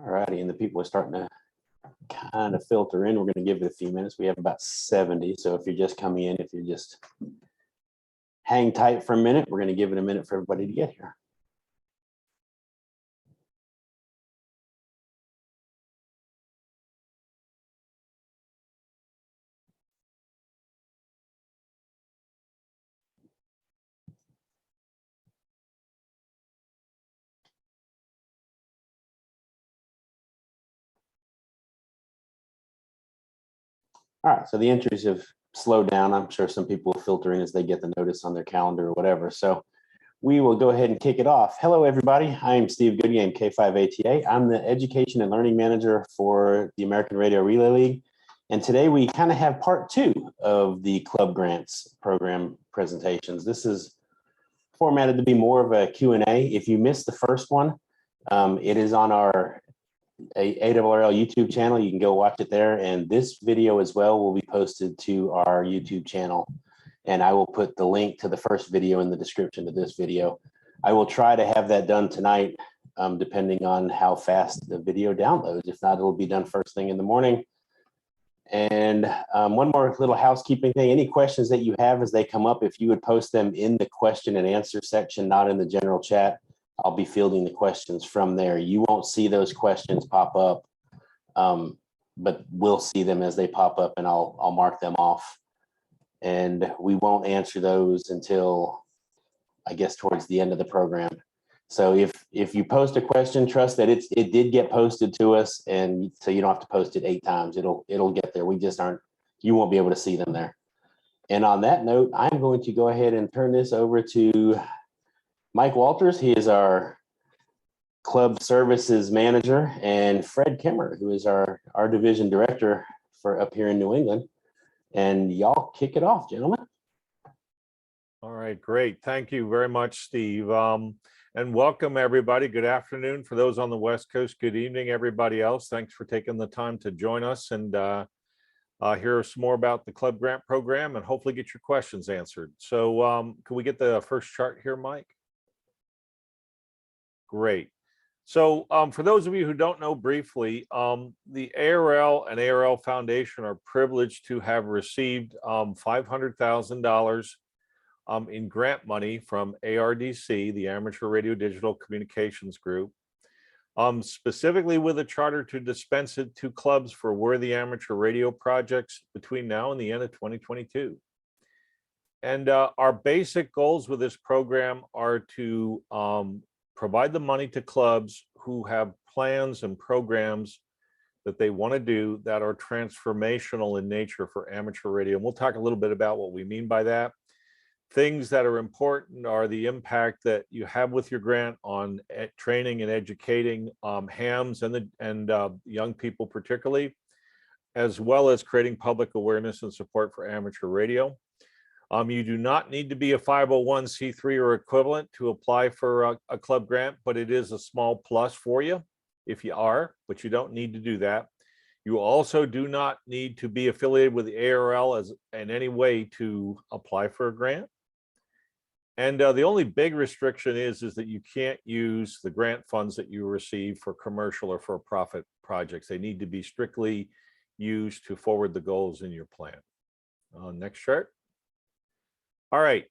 All righty, and the people are starting to kind of filter in. We're going to give it a few minutes. We have about 70. So if you're just coming in, if you just hang tight for a minute, we're going to give it a minute for everybody to get here. All right, so the entries have slowed down. I'm sure some people will filter in as they get the notice on their calendar or whatever. So we will go ahead and kick it off. Hello, everybody. I'm Steve Goodgame, K5ATA. I'm the Education and Learning Manager for the American Radio Relay League. And today we kind of have part 2 of the Club Grants Program presentations. This is formatted to be more of a Q&A. If you missed the first one, it is on our ARRL YouTube channel. You can go watch it there. And this video as well will be posted to our YouTube channel. And I will put the link to the first video in the description of this video. I will try to have that done tonight, depending on how fast the video downloads. If not, it'll be done first thing in the morning. And one more little housekeeping thing. Any questions that you have as they come up, if you would post them in the question and answer section, not in the general chat, I'll be fielding the questions from there. You won't see those questions pop up, but we'll see them as they pop up, and I'll mark them off. And we won't answer those until, I guess, towards the end of the program. So if you post a question, trust that it did get posted to us, and so you don't have to post it 8 times. It'll get there. We just aren't. You won't be able to see them there. And on that note, I'm going to go ahead and turn this over to Mike Walters. He is our club services manager, and Fred Kimmer, who is our division director for up here in New England. And y'all kick it off, gentlemen. All right, great. Thank you very much, Steve. And welcome everybody. Good afternoon for those on the West Coast. Good evening, everybody else. Thanks for taking the time to join us and hear some more about the Club Grant Program and hopefully get your questions answered. So can we get the first chart here, Mike? Great. So for those of you who don't know briefly, the ARRL and ARRL Foundation are privileged to have received $500,000 in grant money from ARDC, the Amateur Radio Digital Communications Group, specifically with a charter to dispense it to clubs for worthy amateur radio projects between now and the end of 2022. And our basic goals with this program are to provide the money to clubs who have plans and programs that they want to do that are transformational in nature for amateur radio. And we'll talk a little bit about what we mean by that. Things that are important are the impact that you have with your grant on training and educating hams and young people particularly, as well as creating public awareness and support for amateur radio. You do not need to be a 501c3 or equivalent to apply for a club grant, but it is a small plus for you if you are, but you don't need to do that. You also do not need to be affiliated with the ARRL in any way to apply for a grant. And the only big restriction is that you can't use the grant funds that you receive for commercial or for profit projects. They need to be strictly used to forward the goals in your plan. Next chart. All right.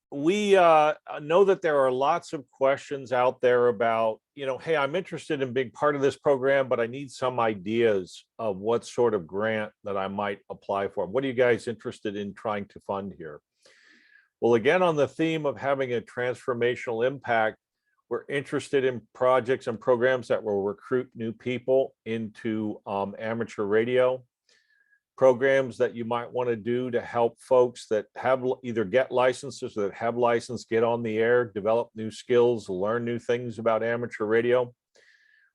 We know that there are lots of questions out there about, hey, I'm interested in being part of this program, but I need some ideas of what sort of grant that I might apply for. What are you guys interested in trying to fund here? Well, again, on the theme of having a transformational impact, we're interested in projects and programs that will recruit new people into amateur radio. Programs that you might want to do to help folks that have either get licenses or that have license get on the air, develop new skills, learn new things about amateur radio.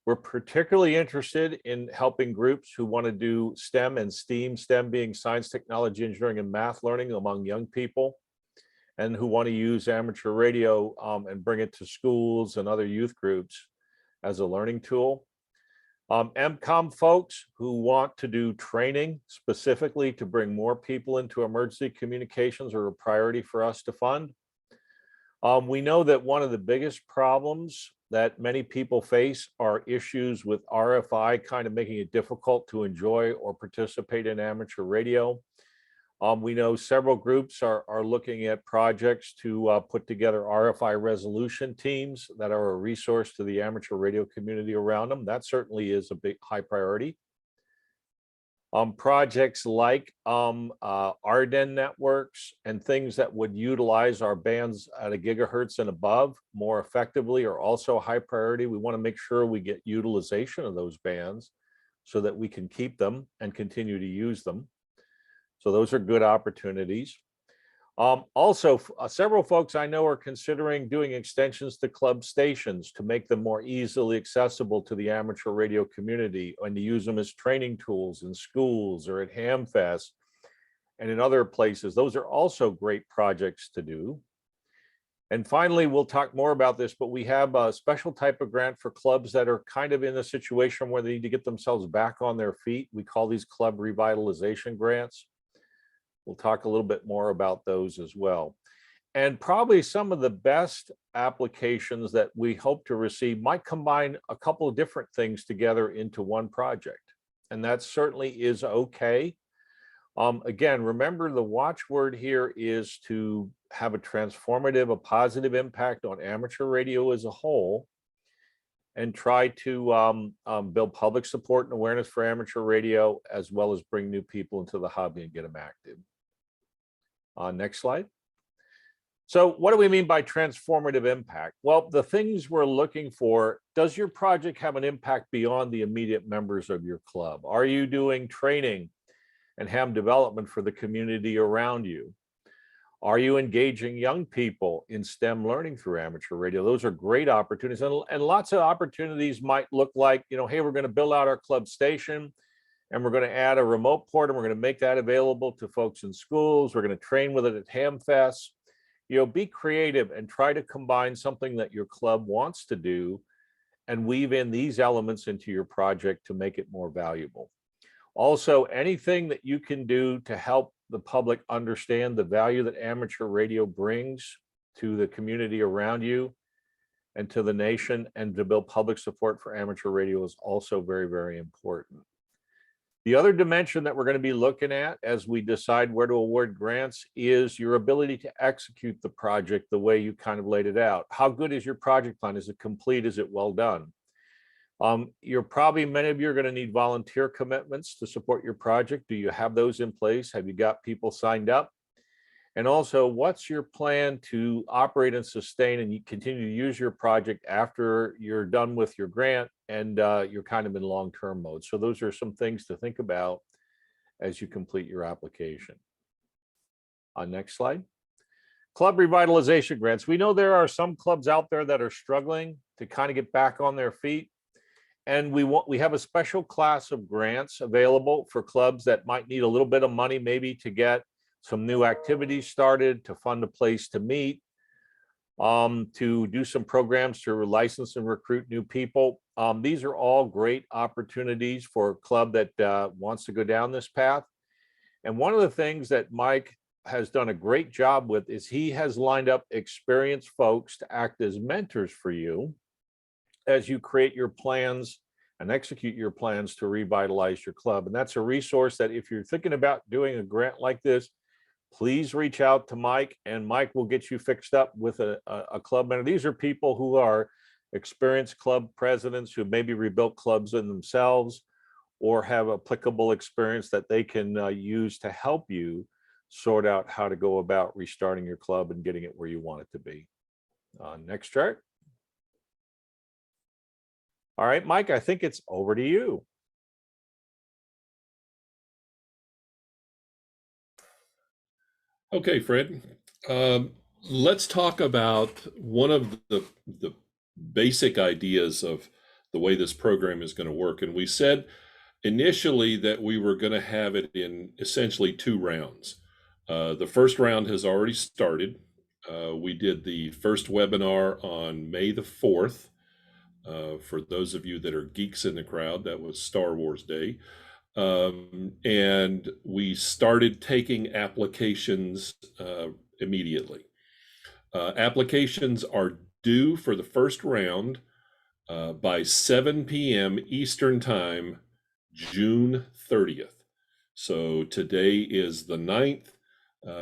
We're particularly interested in helping groups who want to do STEM and STEAM, STEM being science, technology, engineering, and math learning among young people, and who want to use amateur radio and bring it to schools and other youth groups as a learning tool. MCOM folks who want to do training specifically to bring more people into emergency communications are a priority for us to fund. We know that one of the biggest problems that many people face are issues with RFI kind of making it difficult to enjoy or participate in amateur radio. We know several groups are looking at projects to put together RFI resolution teams that are a resource to the amateur radio community around them. That certainly is a big high priority. Projects like ARDN networks and things that would utilize our bands at a gigahertz and above more effectively are also a high priority. We want to make sure we get utilization of those bands so that we can keep them and continue to use them. So those are good opportunities. Also, several folks I know are considering doing extensions to club stations to make them more easily accessible to the amateur radio community and to use them as training tools in schools or at Hamfest and in other places. Those are also great projects to do. And finally, we'll talk more about this, but we have a special type of grant for clubs that are kind of in a situation where they need to get themselves back on their feet. We call these club revitalization grants. We'll talk a little bit more about those as well. And probably some of the best applications that we hope to receive might combine a couple of different things together into one project. And that certainly is okay. Again, remember the watchword here is to have a transformative, a positive impact on amateur radio as a whole, and try to build public support and awareness for amateur radio, as well as bring new people into the hobby and get them active. Next slide. So what do we mean by transformative impact? Well, the things we're looking for, does your project have an impact beyond the immediate members of your club? Are you doing training and ham development for the community around you? Are you engaging young people in STEM learning through amateur radio? Those are great opportunities. And lots of opportunities might look like, you know, hey, we're going to build out our club station, and we're going to add a remote port, and we're going to make that available to folks in schools. We're going to train with it at Hamfest. You know, be creative and try to combine something that your club wants to do and weave in these elements into your project to make it more valuable. Also, anything that you can do to help the public understand the value that amateur radio brings to the community around you and to the nation, and to build public support for amateur radio is also very, very important. The other dimension that we're going to be looking at as we decide where to award grants is your ability to execute the project the way you kind of laid it out. How good is your project plan? Is it complete? Is it well done? Many of you are going to need volunteer commitments to support your project. Do you have those in place? Have you got people signed up? And also, what's your plan to operate and sustain and you continue to use your project after you're done with your grant and you're kind of in long-term mode? So those are some things to think about as you complete your application. Next slide. Club revitalization grants. We know there are some clubs out there that are struggling to kind of get back on their feet. And we have a special class of grants available for clubs that might need a little bit of money, maybe to get some new activities started, to fund a place to meet, to do some programs to license and recruit new people. These are all great opportunities for a club that wants to go down this path. And one of the things that Mike has done a great job with is he has lined up experienced folks to act as mentors for you as you create your plans and execute your plans to revitalize your club. And that's a resource that if you're thinking about doing a grant like this, please reach out to Mike, and Mike will get you fixed up with a club mentor. These are people who are experienced club presidents who maybe rebuilt clubs in themselves or have applicable experience that they can use to help you sort out how to go about restarting your club and getting it where you want it to be. Next chart. All right, Mike, I think it's over to you. Okay, Fred. Let's talk about one of the basic ideas of the way this program is going to work. And we said initially that we were going to have it in essentially 2 rounds. The first round has already started. We did the first webinar on May the 4th. For those of you that are geeks in the crowd, that was Star Wars Day. And we started taking applications immediately. Applications are due for the first round by 7 p.m. Eastern Time, June 30th. So today is the 9th.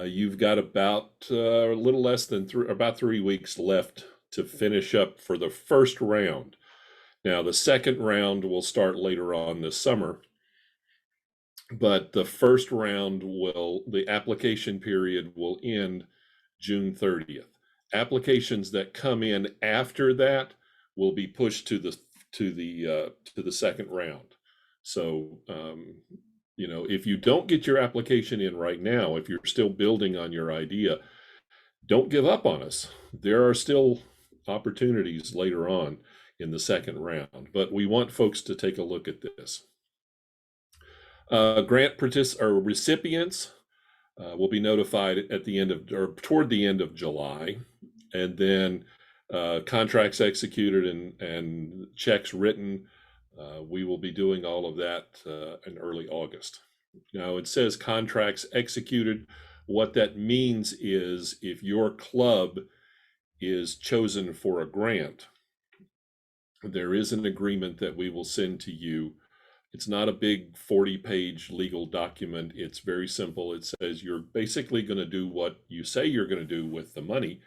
You've got about a little less than about 3 weeks left to finish up for the first round. Now, the second round will start later on this summer, but the first round the application period will end June 30th. Applications that come in after that will be pushed to the second round. So, you know, if you don't get your application in right now, if you're still building on your idea, don't give up on us. There are still opportunities later on in the second round, but we want folks to take a look at this. Grant recipients will be notified at the end of, or toward the end of July, and then contracts executed and checks written. We will be doing all of that in early August. Now, it says contracts executed. What that means is if your club is chosen for a grant, there is an agreement that we will send to you. It's not a big 40-page legal document. It's very simple. It says you're basically going to do what you say you're going to do with the money,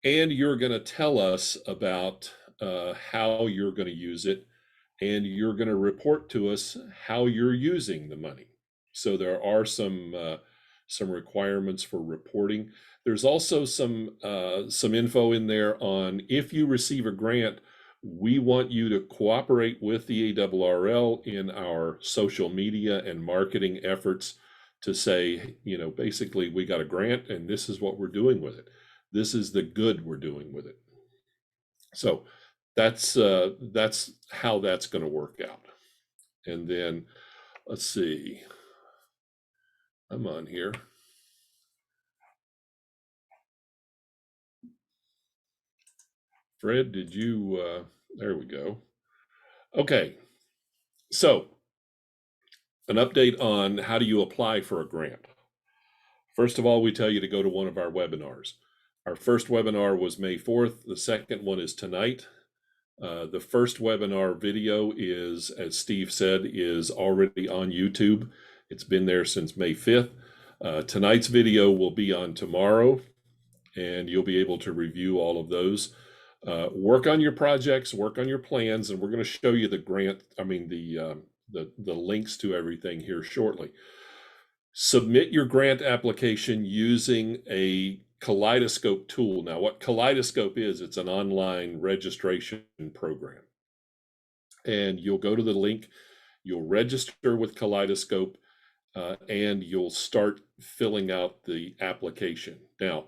and you're going to tell us about how you're going to use it, and you're going to report to us how you're using the money. So there are some requirements for reporting. There's also some info in there on if you receive a grant, we want you to cooperate with the ARRL in our social media and marketing efforts to say, you know, basically we got a grant and this is what we're doing with it. This is the good we're doing with it. So that's how that's going to work out. And then let's see, I'm on here. Fred, did you, there we go. Okay, so an update on how do you apply for a grant. First of all, we tell you to go to one of our webinars. Our first webinar was May 4th. The second one is tonight. The first webinar video is, as Steve said, is already on YouTube. It's been there since May 5th. Tonight's video will be on tomorrow, and you'll be able to review all of those. Work on your projects, work on your plans, and we're going to show you the grant, the links to everything here shortly. Submit your grant application using a Kaleidoscope tool. Now, what Kaleidoscope is, it's an online registration program. And you'll go to the link, you'll register with Kaleidoscope, and you'll start filling out the application. Now,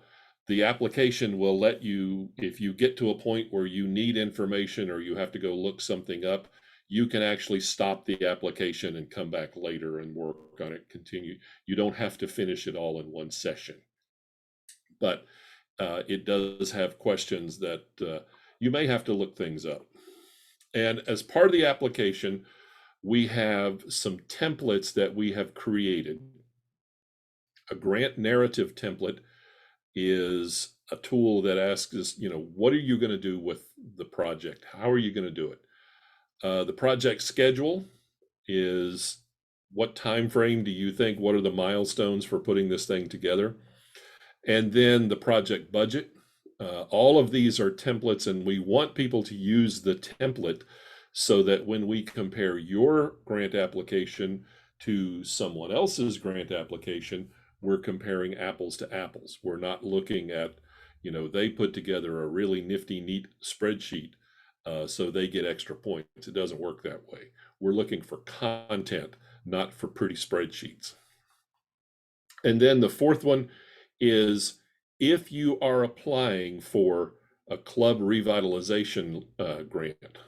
the application will let you, if you get to a point where you need information or you have to go look something up, you can actually stop the application and come back later and work on it, continue. You don't have to finish it all in one session. But it does have questions that you may have to look things up. And as part of the application, we have some templates that we have created. A grant narrative template is a tool that asks us, you know, what are you going to do with the project? How are you going to do it? The project schedule is what time frame do you think? What are the milestones for putting this thing together? And then the project budget. All of these are templates, and we want people to use the template so that when we compare your grant application to someone else's grant application, we're comparing apples to apples. We're not looking at, you know, they put together a really nifty, neat spreadsheet, so they get extra points. It doesn't work that way. We're looking for content, not for pretty spreadsheets. And then the fourth one is if you are applying for a club revitalization grant,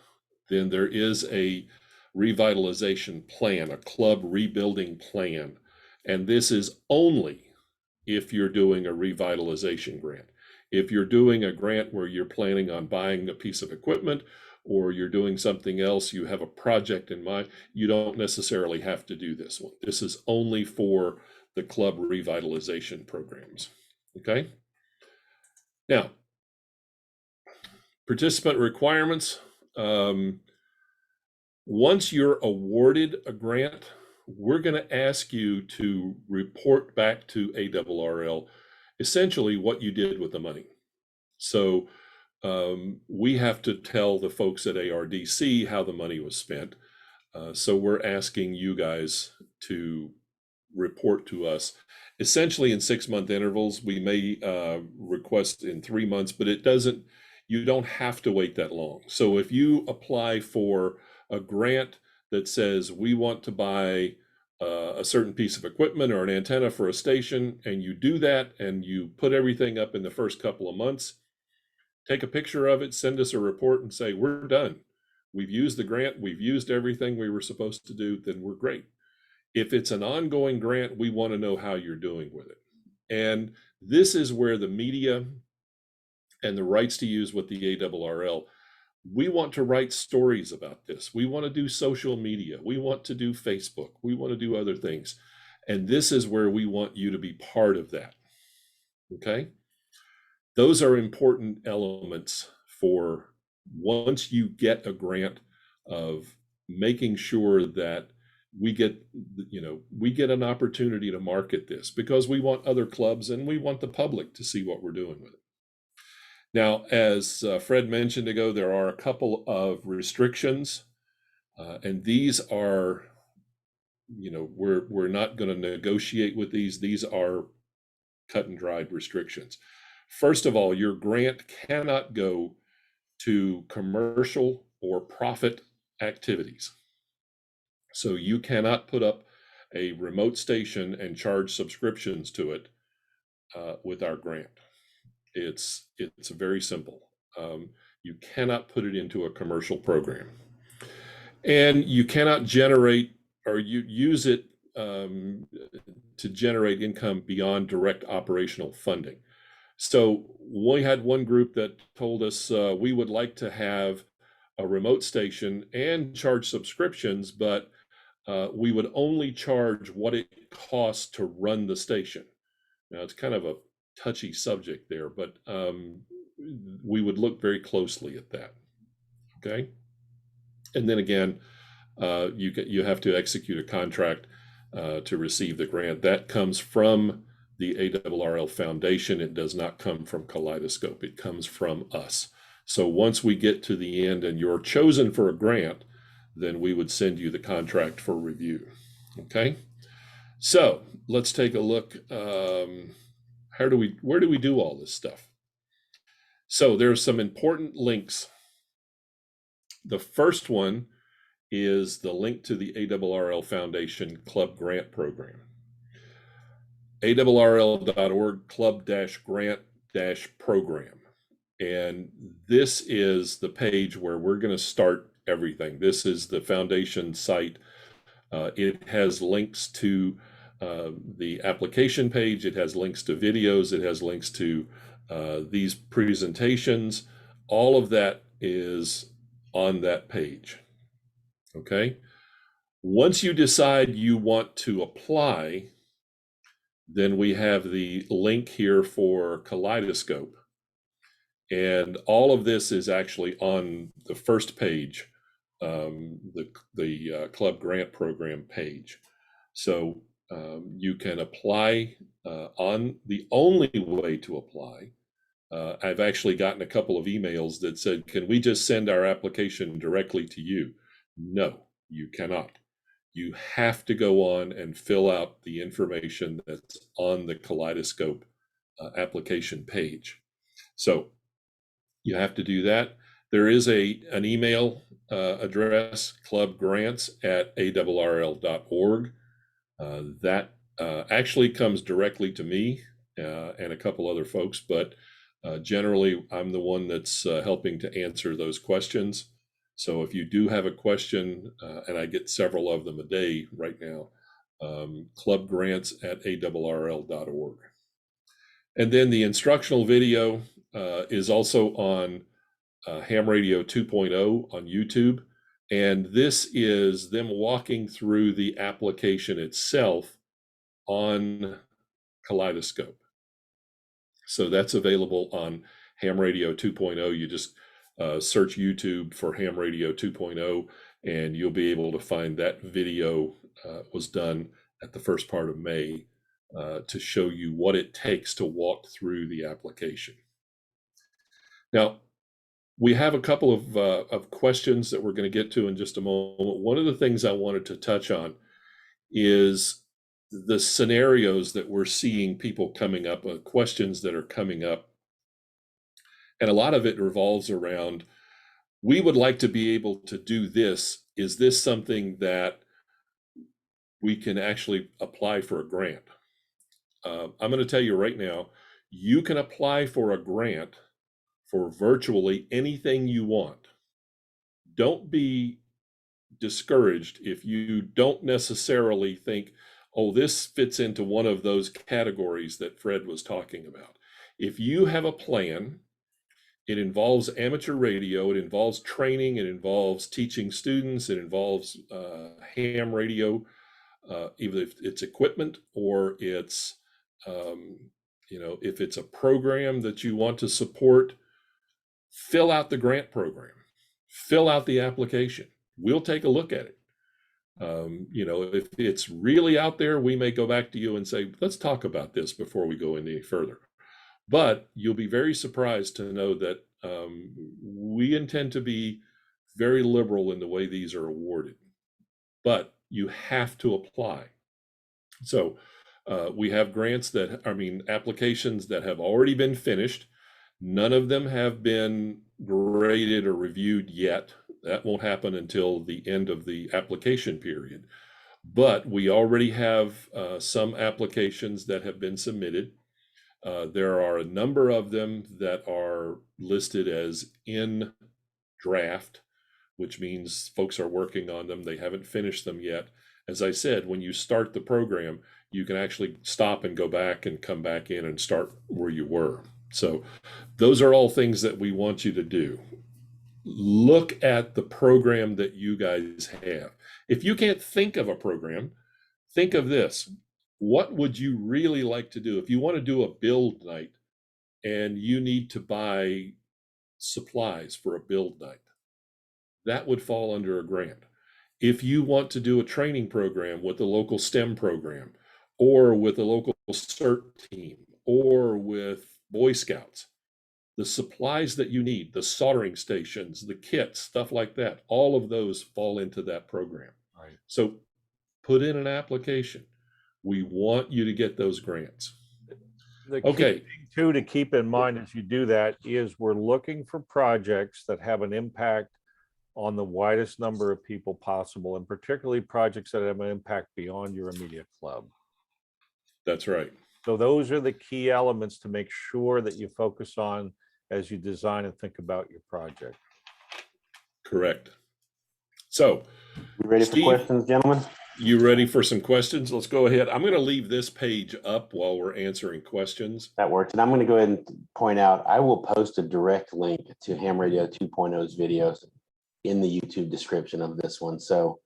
then there is a revitalization plan, a club rebuilding plan. And this is only if you're doing a revitalization grant. If you're doing a grant where you're planning on buying a piece of equipment or you're doing something else, you have a project in mind, you don't necessarily have to do this one. This is only for the club revitalization programs, okay? Now, participant requirements. Once you're awarded a grant, we're going to ask you to report back to ARRL essentially what you did with the money. So we have to tell the folks at ARDC how the money was spent. So we're asking you guys to report to us essentially in 6-month intervals. We may request in 3 months, but you don't have to wait that long. So if you apply for a grant that says we want to buy a certain piece of equipment or an antenna for a station, and you do that and you put everything up in the first couple of months, take a picture of it, send us a report and say, we're done. We've used the grant, we've used everything we were supposed to do, then we're great. If it's an ongoing grant, we want to know how you're doing with it. And this is where the media and the rights to use with the ARRL, we want to write stories about this. We want to do social media. We want to do Facebook. We want to do other things. And this is where we want you to be part of that. Okay? Those are important elements for once you get a grant, of making sure that we get an opportunity to market this, because we want other clubs and we want the public to see what we're doing with it. Now, as Fred mentioned ago, there are a couple of restrictions, and these are, we're not going to negotiate with these. These are cut and dried restrictions. First of all, your grant cannot go to commercial or profit activities. So you cannot put up a remote station and charge subscriptions to it with our grant. It's very simple. You cannot put it into a commercial program, and you cannot generate or you use it to generate income beyond direct operational funding. So we had one group that told us we would like to have a remote station and charge subscriptions, but we would only charge what it costs to run the station. Now, it's kind of a touchy subject there, but we would look very closely at that. Okay. And then again, you have to execute a contract to receive the grant. That comes from the ARRL Foundation. It does not come from Kaleidoscope. It comes from us. So once we get to the end and you're chosen for a grant, then we would send you the contract for review. Okay. So let's take a look. Where do we do all this stuff? So there's some important links. The first one is the link to the ARRL Foundation Club Grant Program. ARRL.org club-grant-program. And this is the page where we're going to start everything. This is the foundation site. It has links to the application page. It has links to videos. It has links to these presentations. All of that is on that page. Okay. Once you decide you want to apply, then we have the link here for Kaleidoscope. And all of this is actually on the first page, the Club Grant Program page. So you can apply on the only way to apply. I've actually gotten a couple of emails that said, can we just send our application directly to you? No, you cannot. You have to go on and fill out the information that's on the Kaleidoscope application page. So you have to do that. There is an email address, clubgrants@arrl.org. That actually comes directly to me and a couple other folks, but generally I'm the one that's helping to answer those questions. So if you do have a question, and I get several of them a day right now, clubgrants@arrl.org. And then the instructional video is also on Ham Radio 2.0 on YouTube. And this is them walking through the application itself on Kaleidoscope. So that's available on Ham Radio 2.0. You just search YouTube for Ham Radio 2.0, and you'll be able to find that video was done at the first part of May to show you what it takes to walk through the application. Now, we have a couple of questions that we're going to get to in just a moment. One of the things I wanted to touch on is the scenarios that we're seeing people coming up, questions that are coming up. And a lot of it revolves around, we would like to be able to do this. Is this something that we can actually apply for a grant? I'm going to tell you right now, you can apply for a grant for virtually anything you want. Don't be discouraged if you don't necessarily think, oh, this fits into one of those categories that Fred was talking about. If you have a plan, it involves amateur radio, it involves training, it involves teaching students, it involves ham radio, either if it's equipment or it's, if it's a program that you want to support, fill out the grant program, fill out the application. We'll take a look at it. If it's really out there, we may go back to you and say, let's talk about this before we go any further. But you'll be very surprised to know that we intend to be very liberal in the way these are awarded. But you have to apply. So we have applications that have already been finished. None of them have been graded or reviewed yet. That won't happen until the end of the application period. But we already have some applications that have been submitted. There are a number of them that are listed as in draft, which means folks are working on them. They haven't finished them yet. As I said, when you start the program, you can actually stop and go back and come back in and start where you were. So those are all things that we want you to do. Look at the program that you guys have. If you can't think of a program, think of this. What would you really like to do? If you want to do a build night and you need to buy supplies for a build night, that would fall under a grant. If you want to do a training program with a local STEM program, or with a local CERT team, or with Boy Scouts, the supplies that you need, the soldering stations, the kits, stuff like that, all of those fall into that program. Right. So put in an application. We want you to get those grants. The key thing too to keep in mind as you do that is we're looking for projects that have an impact on the widest number of people possible, and particularly projects that have an impact beyond your immediate club. That's right. So those are the key elements to make sure that you focus on as you design and think about your project. Correct. So, you ready Steve, for questions, gentlemen? You ready for some questions? Let's go ahead. I'm going to leave this page up while we're answering questions. That works. And I'm going to go ahead and point out, I will post a direct link to Ham Radio 2.0's videos in the YouTube description of this one. So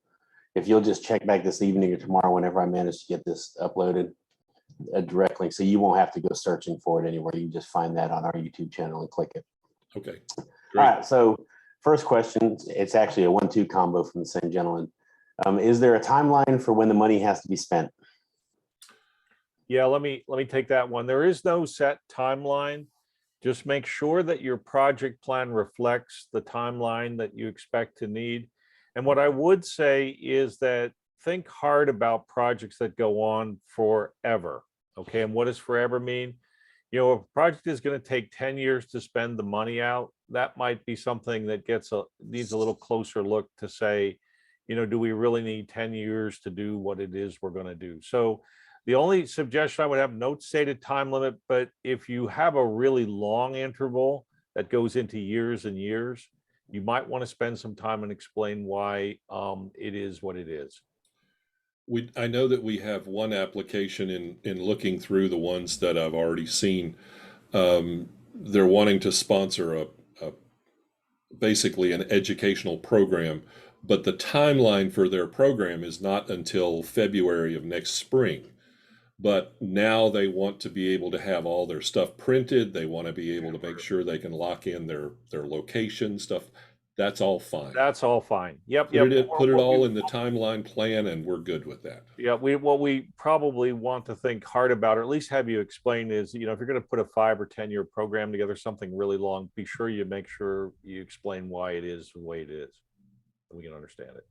if you'll just check back this evening or tomorrow, whenever I manage to get this uploaded, a direct link. So you won't have to go searching for it anywhere. You can just find that on our YouTube channel and click it. Okay. Great. Great. All right. So first question, it's actually a 1-2 combo from the same gentleman. Is there a timeline for when the money has to be spent? Yeah, let me take that one. There is no set timeline. Just make sure that your project plan reflects the timeline that you expect to need. And what I would say is that think hard about projects that go on forever. Okay, and what does forever mean? If a project is going to take 10 years to spend the money out, that might be something that needs a little closer look to say, do we really need 10 years to do what it is we're going to do? So the only suggestion I would have, no stated time limit, but if you have a really long interval that goes into years and years, you might want to spend some time and explain why it is what it is. I know that we have one application in looking through the ones that I've already seen. They're wanting to sponsor basically an educational program, but the timeline for their program is not until February of next spring. but now they want to be able to have all their stuff printed. They want to be able to make sure they can lock in their location stuff. That's all fine. That's all fine. Yep, Put yep. put it all in the timeline plan, and we're good with that. Yeah, what we probably want to think hard about, or at least have you explain, is if you're going to put a 5 or 10 year program together, something really long, be sure you make sure you explain why it is the way it is, so we can understand it.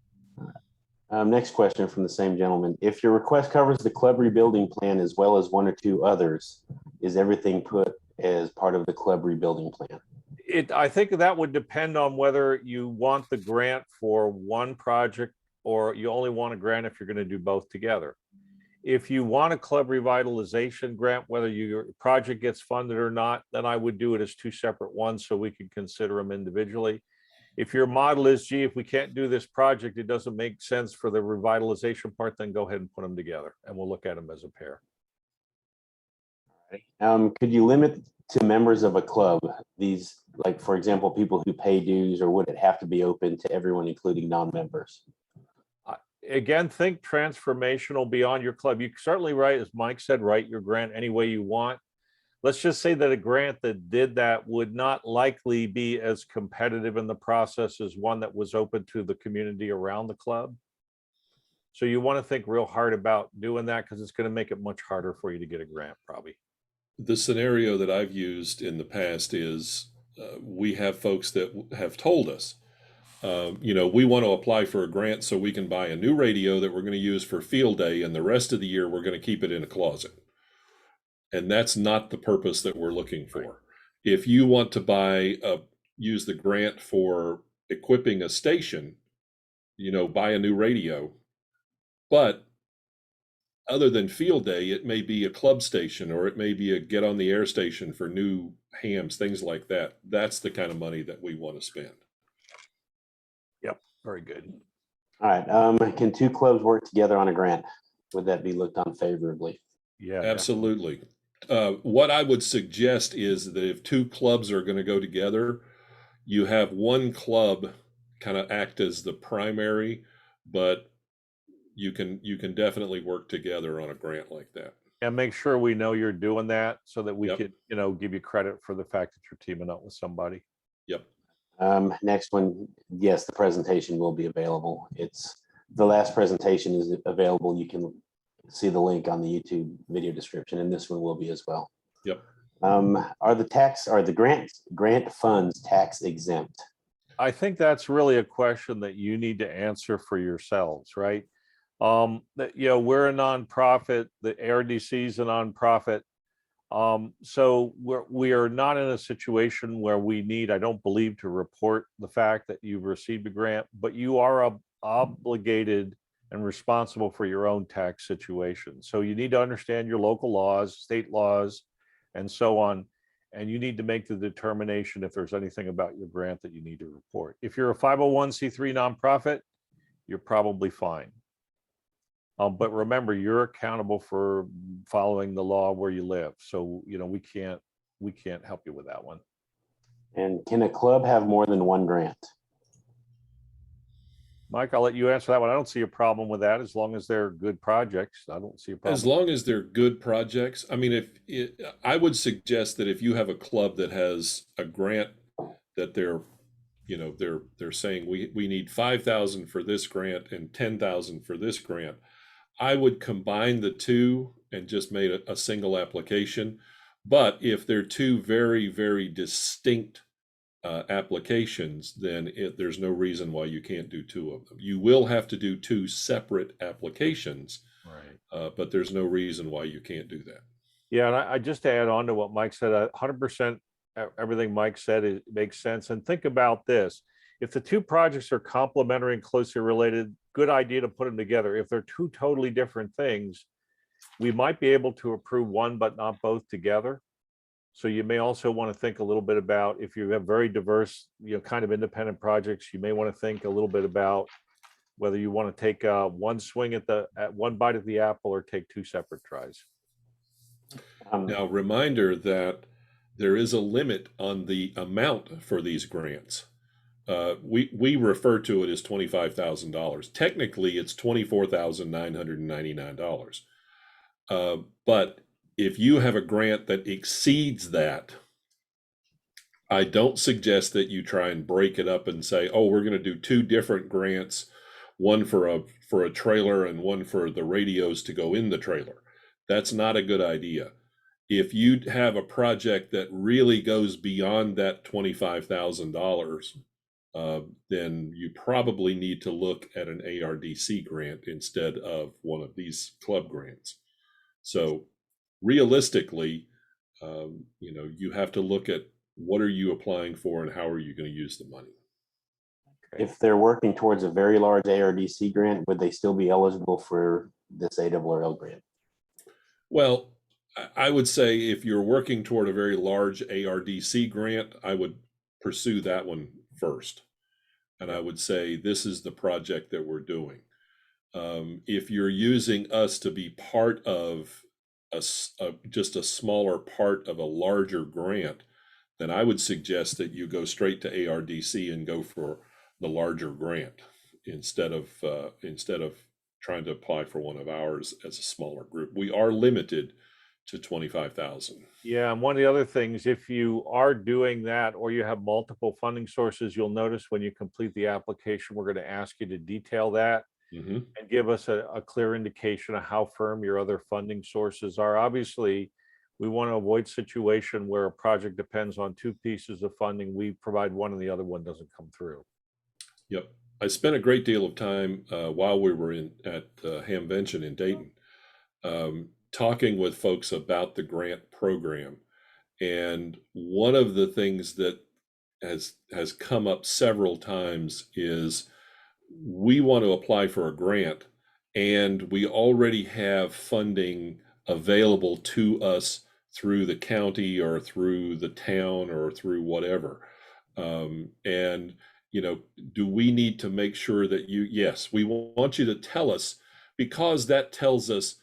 Next question from the same gentleman. If your request covers the club rebuilding plan as well as 1 or 2 others, is everything put as part of the club rebuilding plan? I think that would depend on whether you want the grant for one project or you only want a grant if you're going to do both together. If you want a club revitalization grant, whether your project gets funded or not, then I would do it as 2 separate ones so we can consider them individually. If your model is, gee, if we can't do this project, it doesn't make sense for the revitalization part, then go ahead and put them together and we'll look at them as a pair. Could you limit to members of a club these, like, for example, people who pay dues, or would it have to be open to everyone, including non-members? Again, think transformational beyond your club. You certainly write, as Mike said, write your grant any way you want. Let's just say that a grant that did that would not likely be as competitive in the process as one that was open to the community around the club. So you want to think real hard about doing that, because it's going to make it much harder for you to get a grant, probably. The scenario that I've used in the past is we have folks that have told us, we want to apply for a grant so we can buy a new radio that we're going to use for field day, and the rest of the year we're going to keep it in a closet. And that's not the purpose that we're looking for. Right. If you want to use the grant for equipping a station, buy a new radio, but other than field day, it may be a club station, or it may be a get on the air station for new hams, things like that. That's the kind of money that we want to spend. Yep, very good. All right. Can 2 clubs work together on a grant? Would that be looked on favorably? Yeah, absolutely. What I would suggest is that if 2 clubs are going to go together, you have one club kind of act as the primary, but you can definitely work together on a grant like that. And make sure we know you're doing that so that we could, give you credit for the fact that you're teaming up with somebody. Yep. Next one, yes, the presentation will be available. The last presentation is available. You can see the link on the YouTube video description, and this one will be as well. Yep. Are the grant funds tax exempt? I think that's really a question that you need to answer for yourselves, right? We're a nonprofit. The ARDC is a nonprofit. So we are not in a situation where we need, I don't believe, to report the fact that you've received a grant, but you are obligated and responsible for your own tax situation. So you need to understand your local laws, state laws, and so on. And you need to make the determination if there's anything about your grant that you need to report. If you're a 501c3 nonprofit, you're probably fine. But remember, you're accountable for following the law where you live. So, we can't help you with that one. And can a club have more than 1 grant? Mike, I'll let you answer that one. I don't see a problem with that as long as they're good projects. I don't see a problem. As long as they're good projects. I mean, I would suggest that if you have a club that has a grant that they're saying we need 5,000 for this grant and 10,000 for this grant, I would combine the 2 and just make a single application. But if they're 2 very, very distinct applications, then there's no reason why you can't do 2 of them. You will have to do 2 separate applications, right? But there's no reason why you can't do that. Yeah, and I just to add on to what Mike said, 100% everything Mike said, it makes sense. And think about this. If the 2 projects are complementary and closely related, good idea to put them together. If they're 2 totally different things, we might be able to approve one, but not both together. So you may also want to think a little bit about, if you have very diverse, kind of independent projects, you may want to think a little bit about whether you want to take one swing at one bite of the apple or take 2 separate tries. Now, reminder that there is a limit on the amount for these grants. We refer to it as $25,000. Technically, it's $24,999. But if you have a grant that exceeds that, I don't suggest that you try and break it up and say, oh, we're going to do two different grants, one for a trailer and one for the radios to go in the trailer. That's not a good idea. If you have a project that really goes beyond that $25,000, then you probably need to look at an ARDC grant instead of one of these club grants. So realistically, you have to look at what are you applying for and how are you going to use the money. If they're working towards a very large ARDC grant, would they still be eligible for this ARRL grant? Well, I would say if you're working toward a very large ARDC grant, I would pursue that one first. And I would say, this is the project that we're doing. If you're using us to be part of just a smaller part of a larger grant, then I would suggest that you go straight to ARDC and go for the larger grant instead of trying to apply for one of ours as a smaller group. We are limited to 25,000. Yeah, and one of the other things, if you are doing that or you have multiple funding sources, you'll notice when you complete the application, we're going to ask you to detail that and give us a clear indication of how firm your other funding sources are. Obviously, we want to avoid situation where a project depends on two pieces of funding. We provide one and the other one doesn't come through. Yep. I spent a great deal of time while we were at Hamvention in Dayton, talking with folks about the grant program. And one of the things that has come up several times is we want to apply for a grant and we already have funding available to us through the county or through the town or through whatever. And do we need to make sure that yes, we want you to tell us, because that tells us,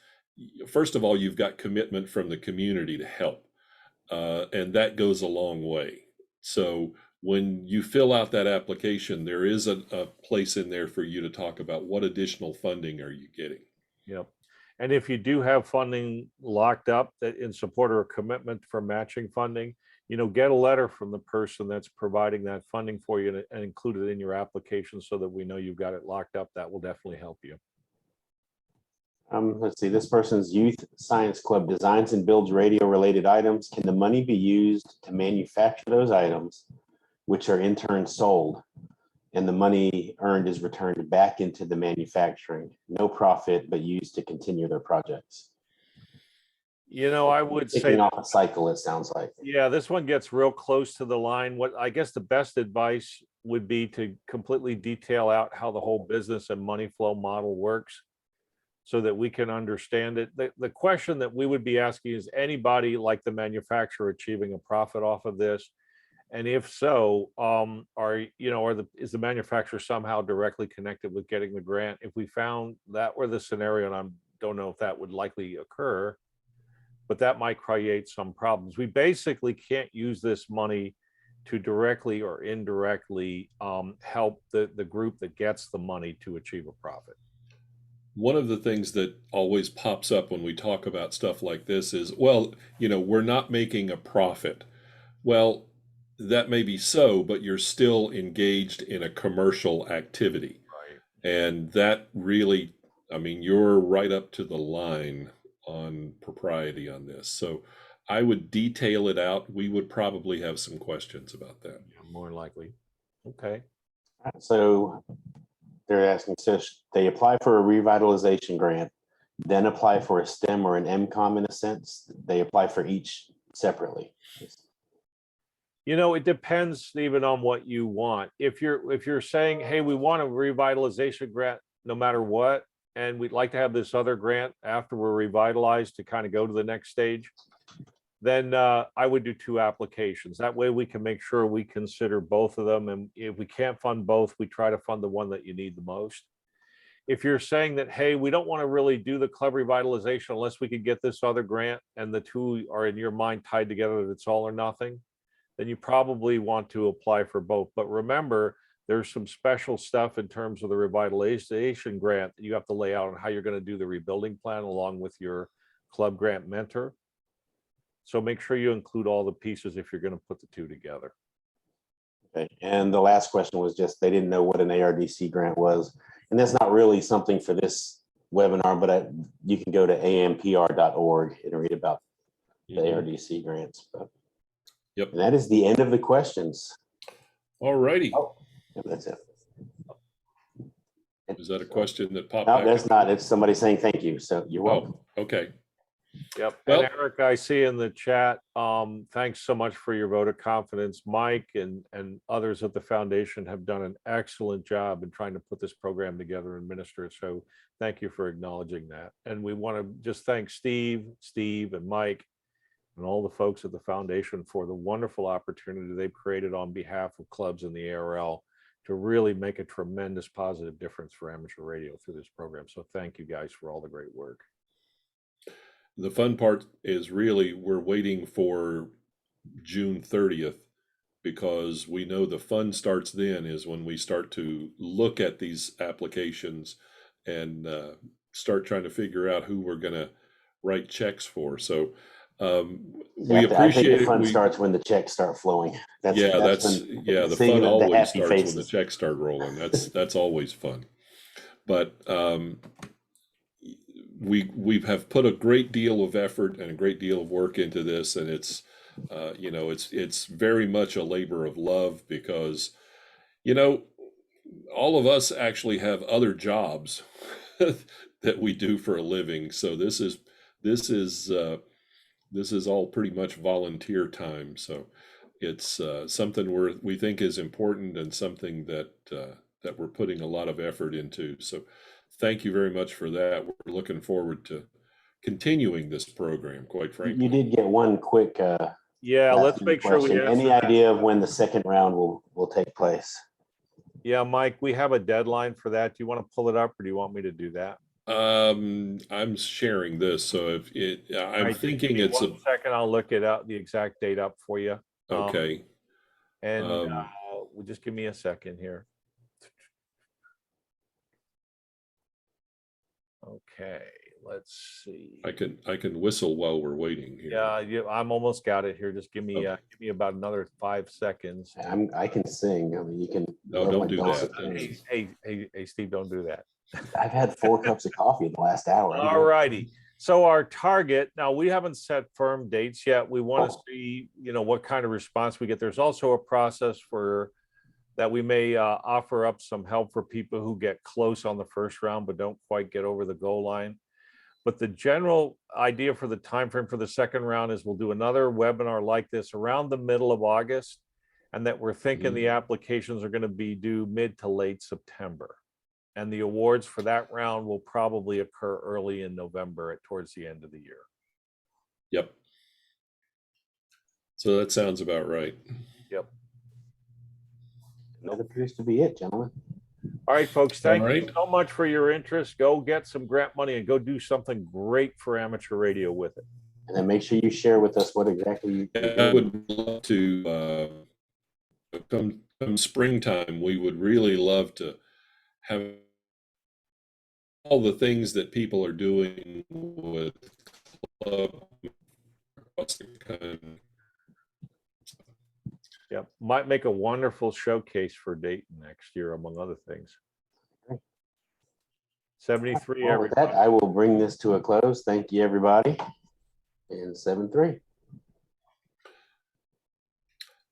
first of all, you've got commitment from the community to help. And that goes a long way. So when you fill out that application, there is a place in there for you to talk about what additional funding are you getting. Yep. And if you do have funding locked up that in support or a commitment for matching funding, get a letter from the person that's providing that funding for you and include it in your application so that we know you've got it locked up. That will definitely help you. Let's see, this person's youth science club designs and builds radio related items. Can the money be used to manufacture those items, which are in turn sold, and the money earned is returned back into the manufacturing? No profit, but used to continue their projects. I would say taking off a cycle, it sounds like. Yeah, this one gets real close to the line. What I guess the best advice would be to completely detail out how the whole business and money flow model works so that we can understand it. The question that we would be asking is, anybody like the manufacturer achieving a profit off of this? And if so, is the manufacturer somehow directly connected with getting the grant? If we found that were the scenario, and I don't know if that would likely occur, but that might create some problems. We basically can't use this money to directly or indirectly help the group that gets the money to achieve a profit. One of the things that always pops up when we talk about stuff like this is, well, we're not making a profit. Well, that may be so, but you're still engaged in a commercial activity. Right. And that really, you're right up to the line on propriety on this. So I would detail it out. We would probably have some questions about that. Yeah, more likely. Okay. So they're asking, so they apply for a revitalization grant, then apply for a STEM or an MCOM in a sense? They apply for each separately? It depends, Stephen, on what you want. If you're saying, hey, we want a revitalization grant no matter what, and we'd like to have this other grant after we're revitalized to kind of go to the next stage, then I would do two applications. That way we can make sure we consider both of them. And if we can't fund both, we try to fund the one that you need the most. If you're saying that, hey, we don't want to really do the club revitalization unless we could get this other grant, and the two are in your mind tied together, that it's all or nothing, then you probably want to apply for both. But remember, there's some special stuff in terms of the revitalization grant that you have to lay out on how you're going to do the rebuilding plan along with your Club Grant Mentor. So make sure you include all the pieces if you're going to put the two together. Okay. And the last question was just, they didn't know what an ARDC grant was. And that's not really something for this webinar, but you can go to ampr.org and read about the ARDC grants. But, yep. And that is the end of the questions. All righty. Oh, that's it. Is that a question that popped No, back that's up? not. It's somebody saying thank you. So you're welcome. Oh, okay. Yep. Well, and Eric, I see in the chat, thanks so much for your vote of confidence. Mike and others at the foundation have done an excellent job in trying to put this program together and administer it. So thank you for acknowledging that. And we want to just thank Steve and Mike and all the folks at the foundation for the wonderful opportunity they've created on behalf of clubs in the ARRL to really make a tremendous positive difference for amateur radio through this program. So thank you guys for all the great work. The fun part is really we're waiting for June 30th because we know the fun starts then is when we start to look at these applications and start trying to figure out who we're going to write checks for. So we appreciate I think the it. fun starts when the checks start flowing. The fun always starts faces. when the checks start rolling. That's always fun. But we have put a great deal of effort and a great deal of work into this, and it's it's very much a labor of love because all of us actually have other jobs that we do for a living. So this is all pretty much volunteer time. So it's something we think is important and something that we're putting a lot of effort into. So thank you very much for that. We're looking forward to continuing this program, quite frankly. You did get one quick let's make sure we answer. Any idea of when the second round will take place? Yeah, Mike, we have a deadline for that. Do you want to pull it up or do you want me to do that? I'm sharing this, so I'm thinking it's one second. I'll look it up, the exact date up for you. Okay. Just give me a second here. Okay, let's see. I can whistle while we're waiting here. Yeah, I'm almost got it here. Just give me about another 5 seconds. I can sing. I mean, you can. No, don't do that. Hey, Steve, don't do that. I've had 4 cups of coffee in the last hour. All righty. So our target, now we haven't set firm dates yet. We want to see, what kind of response we get. There's also a process that we may offer up some help for people who get close on the first round, but don't quite get over the goal line. But the general idea for the time frame for the second round is we'll do another webinar like this around the middle of August, and that we're thinking the applications are going to be due mid to late September. And the awards for that round will probably occur early in November towards the end of the year. Yep. So that sounds about right. Yep. That appears to be it, gentlemen. All right, folks, thank you so much for your interest. Go get some grant money and go do something great for amateur radio with it. And then make sure you share with us what exactly you I would love to come springtime. We would really love to have all the things that people are doing with club across the country. Yep, might make a wonderful showcase for Dayton next year, among other things. 73. Well, with that, I will bring this to a close. Thank you, everybody. And 7-3.